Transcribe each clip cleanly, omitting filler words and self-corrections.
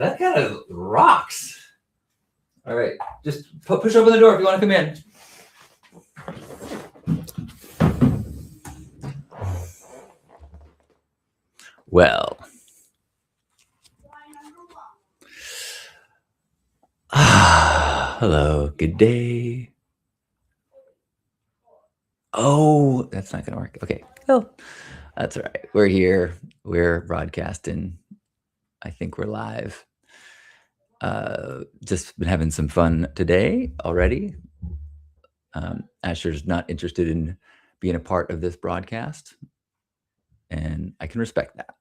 That kind of rocks. All right, just push open the door if you want to come in. Well. Hello, good day. Oh, that's not going to work. Okay, well, that's all right. We're here. We're broadcasting. I think we're live. Just been having some fun today already. Asher's not interested in being a part of this broadcast, and I can respect that.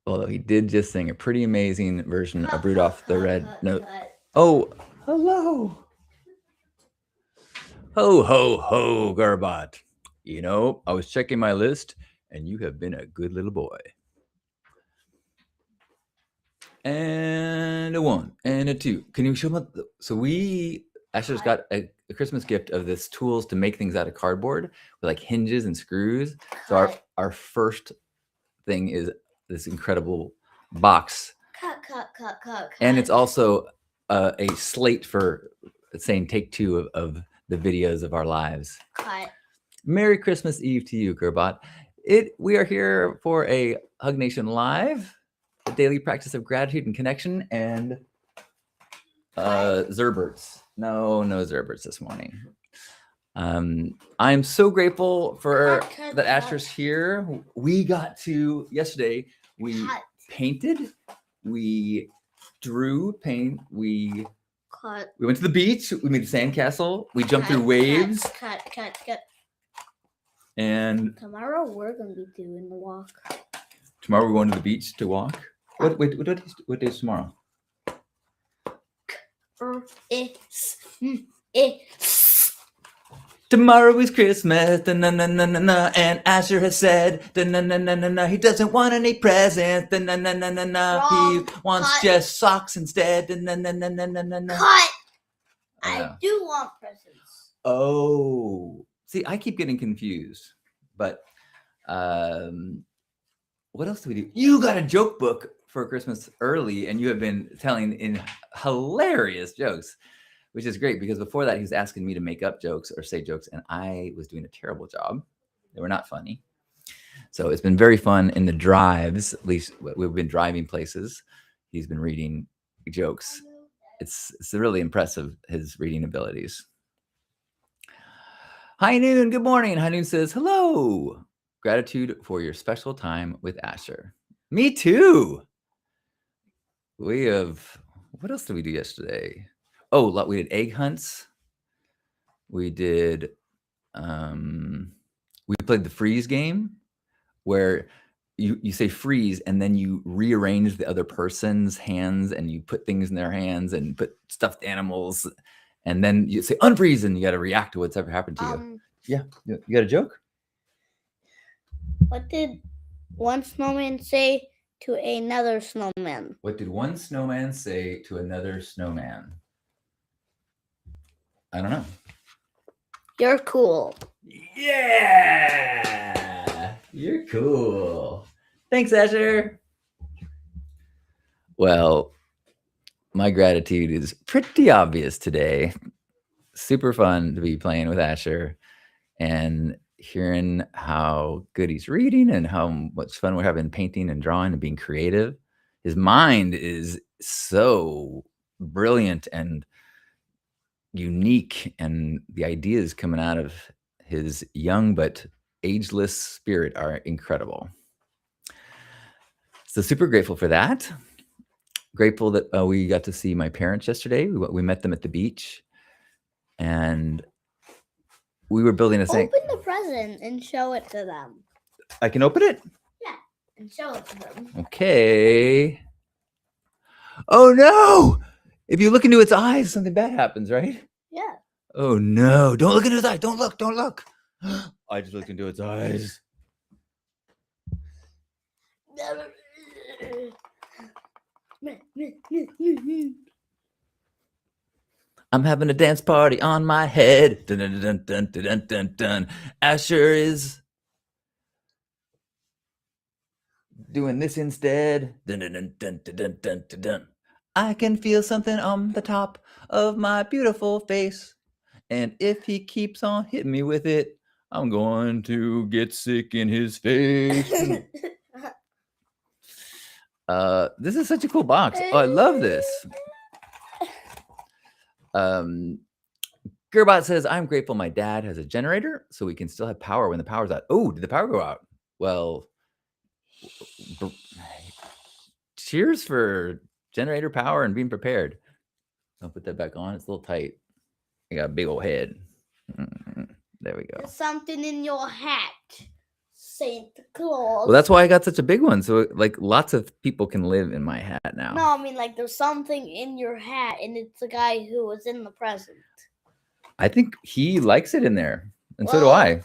Although he did just sing a pretty amazing version of Rudolph the Red Nose. Oh, hello. Ho, ho, ho, Garbot. You know, I was checking my list, and you have been a good little boy. And a 1 and a 2. Can you show me? So Asher's got a Christmas gift of this tools to make things out of cardboard with like hinges and screws. So our first thing is this incredible box. Cut. And it's also a slate for saying take 2 of the videos of our lives. Cut. Merry Christmas Eve to you, Gerbot. We are here for a Hug Nation Live, a daily practice of gratitude and connection, and Zerberts. No Zerberts this morning. I'm so grateful for that Asher's here. We got to yesterday. We painted. We drew paint. We went to the beach. We made a sandcastle. We jumped through waves. Cut. And tomorrow we're gonna be doing the walk. Tomorrow we're going to the beach to walk. What day is tomorrow? Tomorrow is Christmas, da-na-na-na-na-na, and Asher has said, da-na-na-na-na-na, he doesn't want any presents, da-na-na-na-na-na, he wants just socks instead, da-na-na-na-na-na-na. Cut! I do want presents. Oh, see, I keep getting confused, but what else do we do? You got a joke book for Christmas early, and you have been telling in hilarious jokes, which is great because before that he was asking me to make up jokes or say jokes, and I was doing a terrible job. They were not funny. So it's been very fun in the drives. At least we've been driving places. He's been reading jokes. It's really impressive, his reading abilities. Hi Noon, good morning. Hi Noon says, hello. Gratitude for your special time with Asher. Me too. We have, what else did we do yesterday? Oh, we did egg hunts. We did, we played the freeze game where you say freeze and then you rearrange the other person's hands and you put things in their hands and put stuffed animals and then you say unfreeze and you got to react to what's ever happened to you. Yeah. You got a joke? What did one snowman say to another snowman? What did one snowman say to another snowman? I don't know. You're cool. Yeah! You're cool. Thanks, Asher. Well, my gratitude is pretty obvious today. Super fun to be playing with Asher and hearing how good he's reading and how much fun we're having painting and drawing and being creative. His mind is so brilliant and unique, and the ideas coming out of his young but ageless spirit are incredible. So super grateful for that. Grateful that we got to see my parents yesterday. We met them at the beach, and we were building a thing. Open the present and show it to them. I can open it? Yeah, and show it to them. Okay. Oh no! If you look into its eyes, something bad happens, right? Yeah. Oh no! Don't look into its eyes! Don't look! I just looked into its eyes. I'm having a dance party on my head. Dun, dun, dun, dun, dun, dun, dun. Asher is doing this instead. Dun, dun, dun, dun, dun, dun, dun, dun, dun. I can feel something on the top of my beautiful face. And if he keeps on hitting me with it, I'm going to get sick in his face. This is such a cool box. Oh, I love this. Gerbot says, I'm grateful my dad has a generator so we can still have power when the power's out. Oh, did the power go out? Well, cheers for generator power and being prepared. I'll put that back on. It's a little tight. I got a big old head. There we go. There's something in your hat, Santa Claus. Well, that's why I got such a big one. So, like, lots of people can live in my hat now. No, I mean, like, there's something in your hat, and it's the guy who was in the present. I think he likes it in there, and so do Well, I.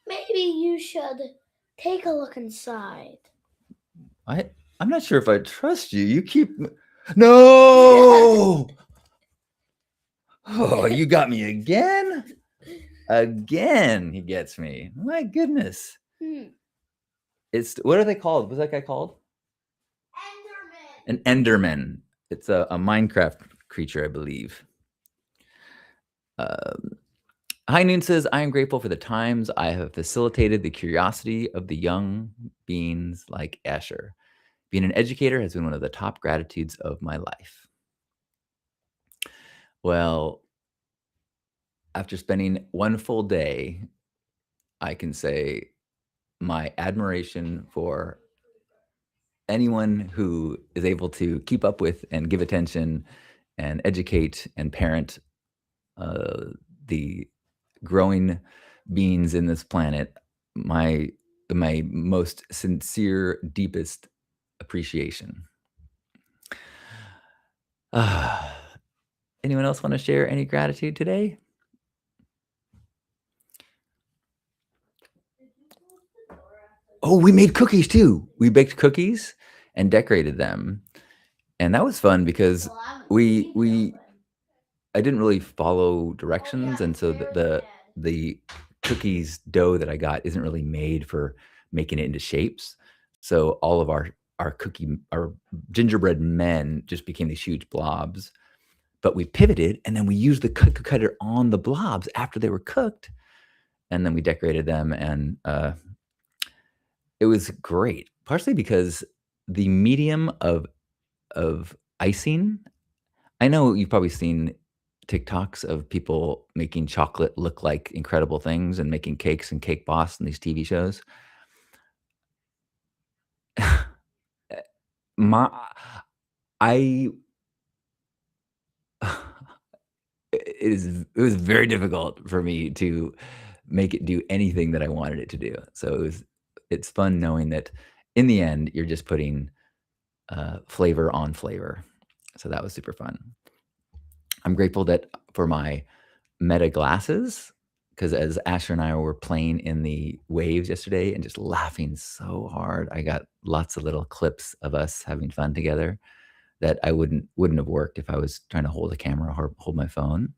Maybe you should take a look inside. I'm not sure if I trust you. You keep... No! Oh, you got me again? Again, he gets me. My goodness. It's... What are they called? What's that guy called? Enderman. An Enderman. It's a Minecraft creature, I believe. High Noon says, I am grateful for the times I have facilitated the curiosity of the young beings like Asher. Being an educator has been one of the top gratitudes of my life. Well, after spending one full day, I can say my admiration for anyone who is able to keep up with and give attention and educate and parent the growing beings in this planet, my most sincere, deepest appreciation. Anyone else want to share any gratitude today? Oh, we made cookies too. We baked cookies and decorated them. And that was fun because I didn't really follow directions, and so the cookies dough that I got isn't really made for making it into shapes. So all of our gingerbread men just became these huge blobs. But we pivoted, and then we used the cookie cutter on the blobs after they were cooked, and then we decorated them, and it was great. Partially because the medium of icing. I know you've probably seen TikToks of people making chocolate look like incredible things and making cakes and Cake Boss and these TV shows. It was very difficult for me to make it do anything that I wanted it to do. So it's fun knowing that in the end you're just putting flavor on flavor. So that was super fun. I'm grateful that for my Meta glasses, because as Asher and I were playing in the waves yesterday and just laughing so hard, I got lots of little clips of us having fun together that I wouldn't have worked if I was trying to hold a camera or hold my phone.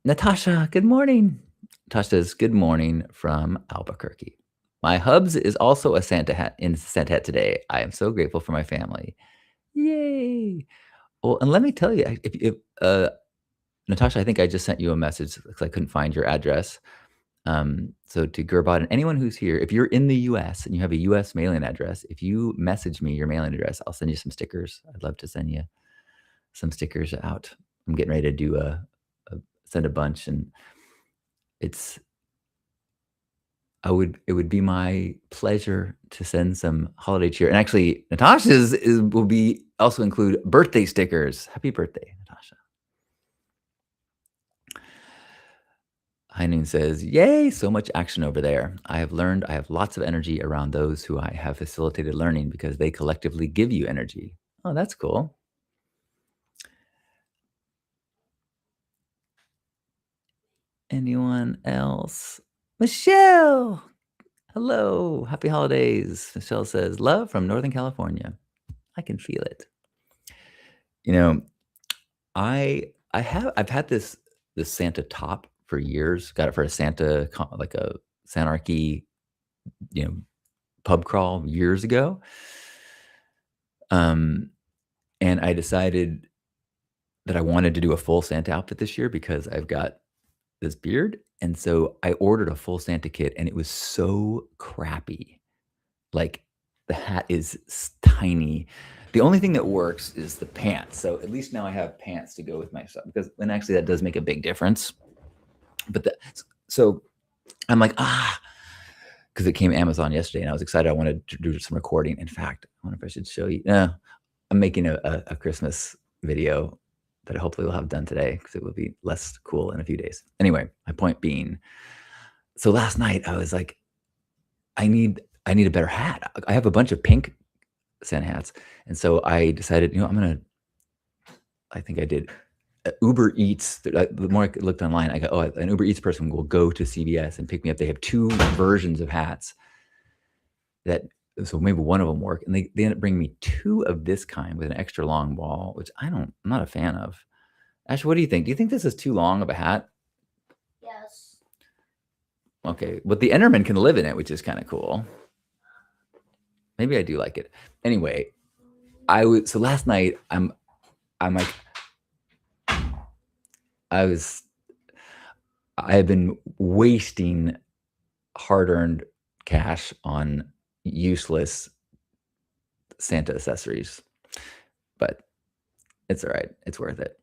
Natasha, good morning. Natasha says, good morning from Albuquerque. My hubs is also a Santa hat today. I am so grateful for my family. Yay. Well, and let me tell you, if Natasha, I think I just sent you a message because I couldn't find your address. So to Gerbot and anyone who's here, if you're in the US and you have a US mailing address, if you message me your mailing address, I'll send you some stickers. I'd love to send you some stickers out. I'm getting ready to do send a bunch, and it would be my pleasure to send some holiday cheer. And actually, Natasha's will be also include birthday stickers. Happy birthday, Natasha. Heinen says, yay, so much action over there. I have learned I have lots of energy around those who I have facilitated learning because they collectively give you energy. Oh, that's cool. Anyone else? Michelle. Hello. Happy holidays. Michelle says, love from Northern California. I can feel it. You know, I've had this Santa top for years. Got it for a Santa, like a Sanarchy, pub crawl years ago. And I decided that I wanted to do a full Santa outfit this year because I've got this beard. And so I ordered a full Santa kit and it was so crappy. Like the hat is tiny. The only thing that works is the pants. So at least now I have pants to go with my stuff and actually that does make a big difference. But so I'm like, because it came Amazon yesterday and I was excited. I wanted to do some recording. In fact, I wonder if I should show you. I'm making a Christmas video that hopefully we'll have done today because it will be less cool in a few days. Anyway, my point being, so last night I was like, I need a better hat. I have a bunch of pink Santa hats. And so I decided, I think I did Uber Eats. The more I looked online, I go, an Uber Eats person will go to CVS and pick me up. They have 2 versions of hats so maybe one of them work. And they end up bringing me 2 of this kind with an extra long ball, which I'm not a fan of. Ash, what do you think? Do you think this is too long of a hat? Yes. Okay, but the Enderman can live in it, which is kind of cool. Maybe I do like it. Anyway, so last night I'm like, I have been wasting hard-earned cash on useless Santa accessories, but it's all right. It's worth it.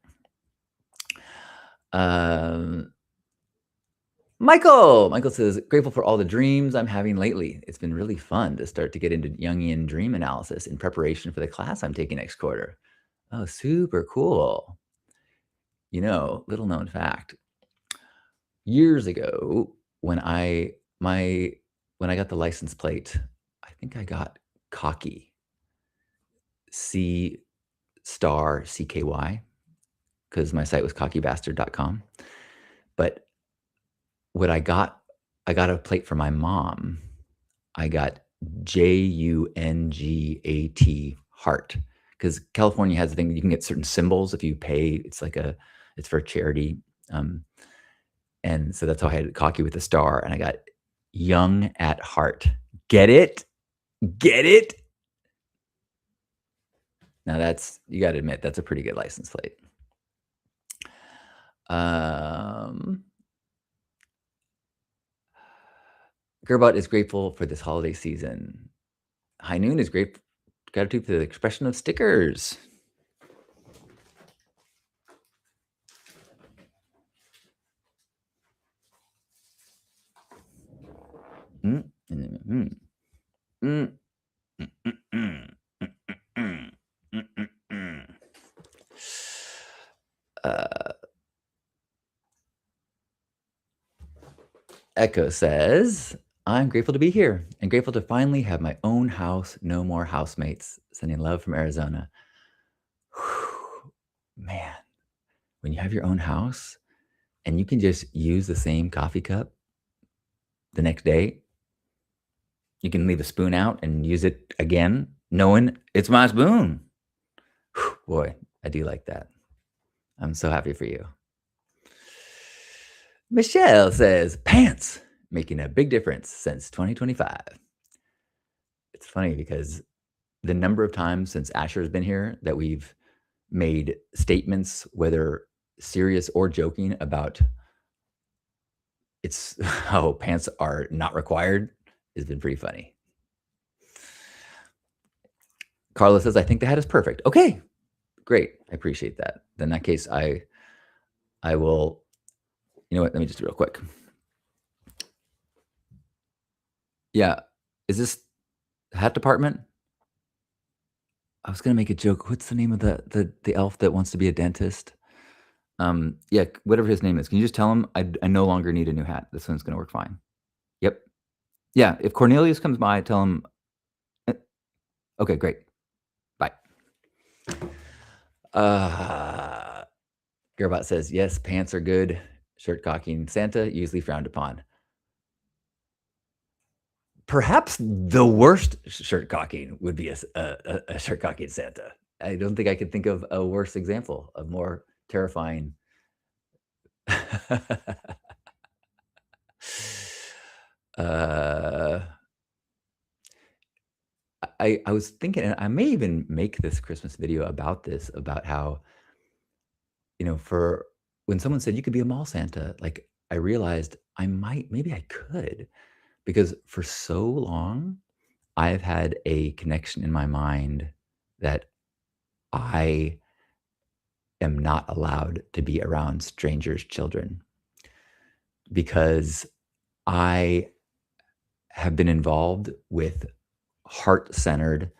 Michael says, grateful for all the dreams I'm having lately. It's been really fun to start to get into Jungian dream analysis in preparation for the class I'm taking next quarter. Oh, super cool. Little known fact. Years ago, when I got the license plate, I think I got Cocky, C*CKY, because my site was cockybastard.com. But what I got a plate for my mom. I got JUNGAT heart, because California has a thing that you can get certain symbols if you pay. It's for charity. And so that's how I had Cocky with a star, and I got Young at Heart. Get it? Now you got to admit, that's a pretty good license plate. Gerbot is grateful for this holiday season. High Noon is gratitude for the expression of stickers. Echo says, I'm grateful to be here and grateful to finally have my own house. No more housemates. Sending love from Arizona. Whew, man, when you have your own house and you can just use the same coffee cup the next day, you can leave a spoon out and use it again, knowing it's my spoon. Whew, boy, I do like that. I'm so happy for you. Michelle says, pants, making a big difference since 2025. It's funny because the number of times since Asher has been here that we've made statements, whether serious or joking, about how pants are not required has been pretty funny. Carla says, I think the hat is perfect. Okay, great. I appreciate that. In that case, I will, you know what? Let me just do real quick. Yeah. Is this hat department? I was going to make a joke. What's the name of the elf that wants to be a dentist? Yeah, whatever his name is. Can you just tell him I no longer need a new hat? This one's going to work fine. Yep. Yeah. If Cornelius comes by, tell him. Okay, great. Bye. Gerbot says, yes, pants are good. Shirt cocking Santa, usually frowned upon. Perhaps the worst shirt cocking would be a shirt cocking Santa. I don't think I could think of a worse example, of more terrifying. Uh, I was thinking, and I may even make this Christmas video about this, about how, for when someone said you could be a mall Santa, like I realized maybe I could, because for so long I've had a connection in my mind that I am not allowed to be around strangers' children because I have been involved with heart-centered,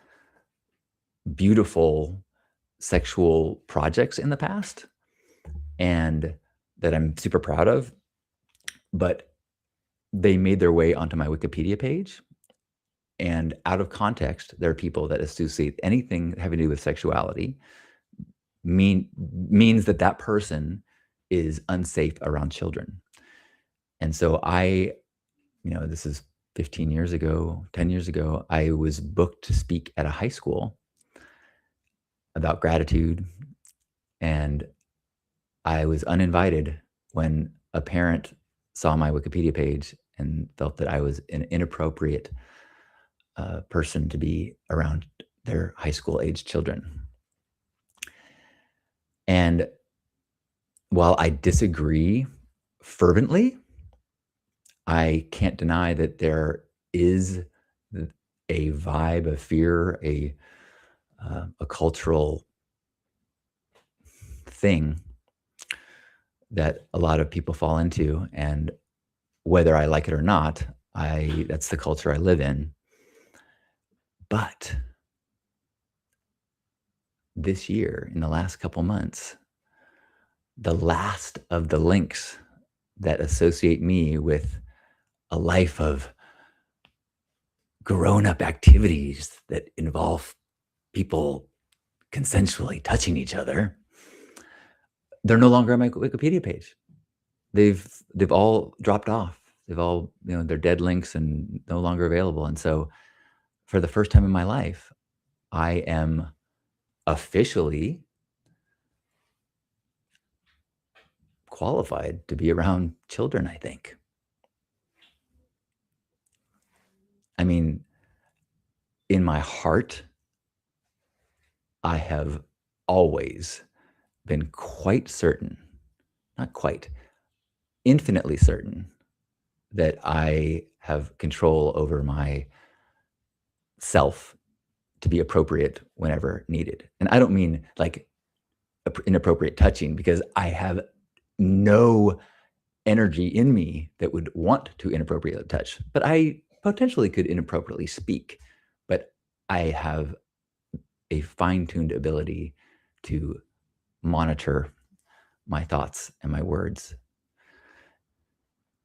beautiful sexual projects in the past and that I'm super proud of, but they made their way onto my Wikipedia page. And out of context, there are people that associate anything having to do with sexuality means that that person is unsafe around children. And so this is 15 years ago, 10 years ago, I was booked to speak at a high school about gratitude. And I was uninvited when a parent saw my Wikipedia page and felt that I was an inappropriate person to be around their high school age children. And while I disagree fervently, I can't deny that there is a vibe of fear, a cultural thing that a lot of people fall into. And whether I like it or not, that's the culture I live in. But this year, in the last couple months, the last of the links that associate me with a life of grown-up activities that involve people consensually touching each other, they're no longer on my Wikipedia page. They've all dropped off. They've all, they're dead links and no longer available. And so for the first time in my life, I am officially qualified to be around children, I think. I mean, in my heart, I have always been quite certain, not quite, infinitely certain that I have control over my self to be appropriate whenever needed. And I don't mean like inappropriate touching, because I have no energy in me that would want to inappropriately touch, but I potentially could inappropriately speak. But I have a fine-tuned ability to monitor my thoughts and my words.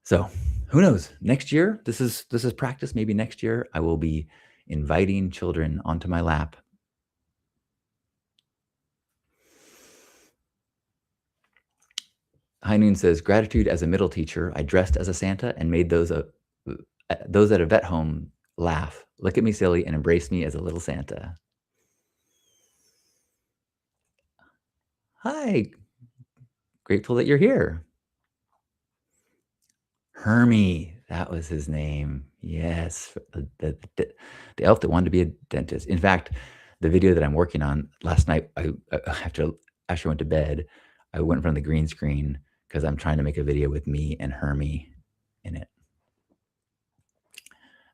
So who knows? Next year, this is practice. Maybe next year I will be inviting children onto my lap. High Noon says, gratitude as a middle teacher. I dressed as a Santa and made those at a vet home laugh, look at me silly, and embrace me as a little Santa. Hi, grateful that you're here. Hermie, that was his name. Yes, the elf that wanted to be a dentist. In fact, the video that I'm working on last night, after I went to bed, I went in front of the green screen because I'm trying to make a video with me and Hermie in it.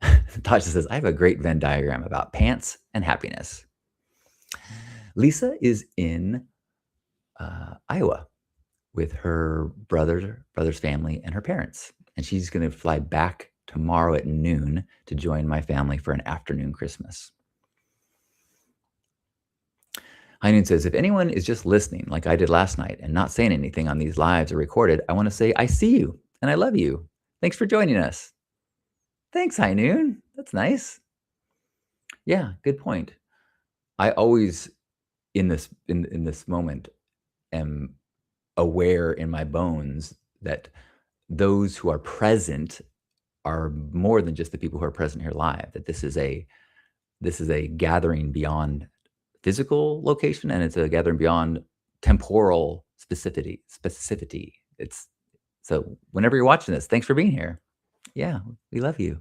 Tasha says, I have a great Venn diagram about pants and happiness. Lisa is in Iowa with her brother's family and her parents. And she's going to fly back tomorrow at noon to join my family for an afternoon Christmas. High Noon says, if anyone is just listening like I did last night and not saying anything on these lives or recorded, I want to say I see you and I love you. Thanks for joining us. Thanks, High Noon. That's nice. Yeah, good point. I always, in this moment, am aware in my bones that those who are present are more than just the people who are present here live, that this is a gathering beyond physical location, and it's a gathering beyond temporal specificity. So whenever you're watching this, thanks for being here. Yeah, we love you.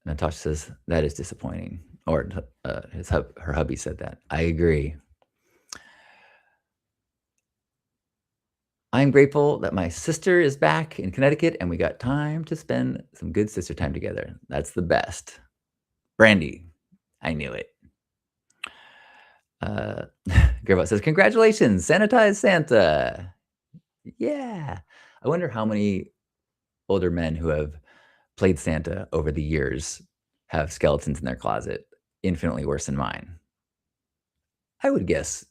Natasha says that is disappointing. Or her hubby said that. I agree. I'm grateful that my sister is back in Connecticut and we got time to spend some good sister time together. That's the best. Brandy, I knew it. Gerbot says, congratulations, sanitized Santa. Yeah. I wonder how many older men who have played Santa over the years have skeletons in their closet, infinitely worse than mine. I would guess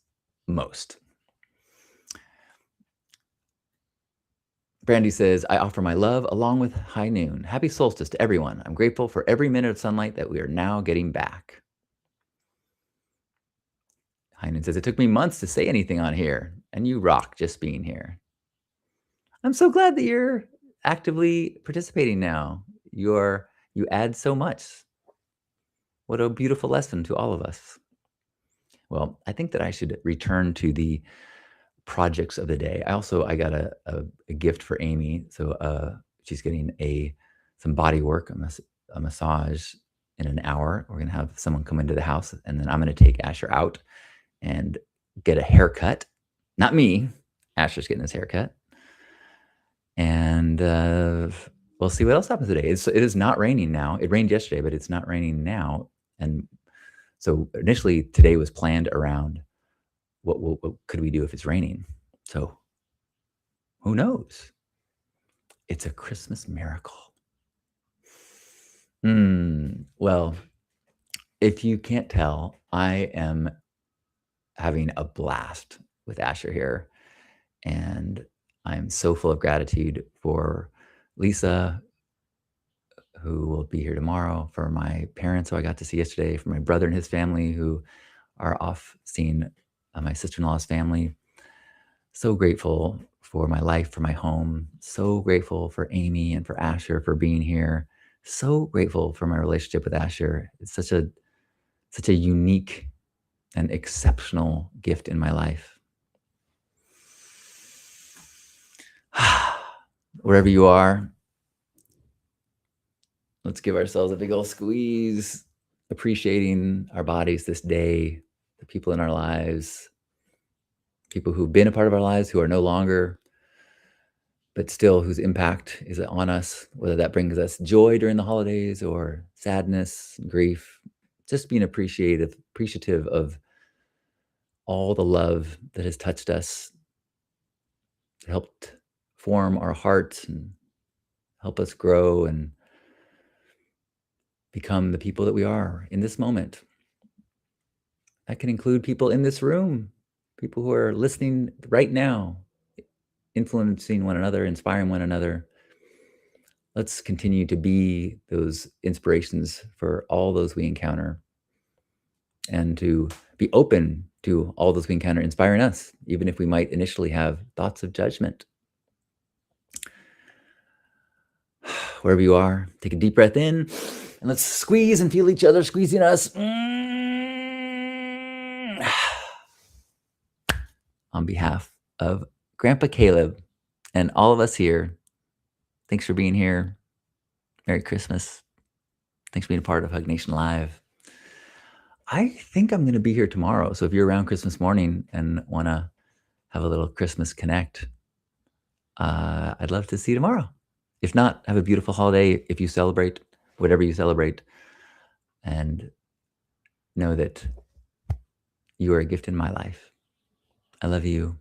most. Brandy says, I offer my love along with high noon. Happy solstice to everyone. I'm grateful for every minute of sunlight that we are now getting back. High noon says, it took me months to say anything on here, and you rock just being here. I'm so glad that you're actively participating now. You add so much. What a beautiful lesson to all of us. Well, I think that I should return to the projects of the day. I got a gift for Amy. So she's getting some body work, a massage in an hour. We're going to have someone come into the house, and then I'm going to take Asher out and get a haircut. Not me. Asher's getting his haircut. And we'll see what else happens today. It is not raining now. It rained yesterday, but it's not raining now. And so initially today was planned around what could we do if it's raining? So who knows? It's a Christmas miracle. Well, if you can't tell, I am having a blast with Asher here. And I'm so full of gratitude for Lisa, who will be here tomorrow, for my parents who I got to see yesterday, for my brother and his family who are off seeing my sister-in-law's family. So grateful for my life, for my home. So grateful for Amy and for Asher for being here. So grateful for my relationship with Asher. It's such a unique and exceptional gift in my life. Wherever you are, let's give ourselves a big old squeeze, appreciating our bodies this day, the people in our lives, people who've been a part of our lives, who are no longer, but still whose impact is on us, whether that brings us joy during the holidays or sadness, grief, just being appreciative of all the love that has touched us, helped form our hearts and help us grow and become the people that we are in this moment. That can include people in this room, people who are listening right now, influencing one another, inspiring one another. Let's continue to be those inspirations for all those we encounter, and to be open to all those we encounter inspiring us, even if we might initially have thoughts of judgment. Wherever you are, take a deep breath in, and let's squeeze and feel each other squeezing us. On behalf of Grandpa Caleb and all of us here, thanks for being here. Merry Christmas. Thanks for being a part of Hug Nation Live. I think I'm going to be here tomorrow. So if you're around Christmas morning and want to have a little Christmas connect, I'd love to see you tomorrow. If not, have a beautiful holiday if you celebrate, whatever you celebrate. And know that you are a gift in my life. I love you.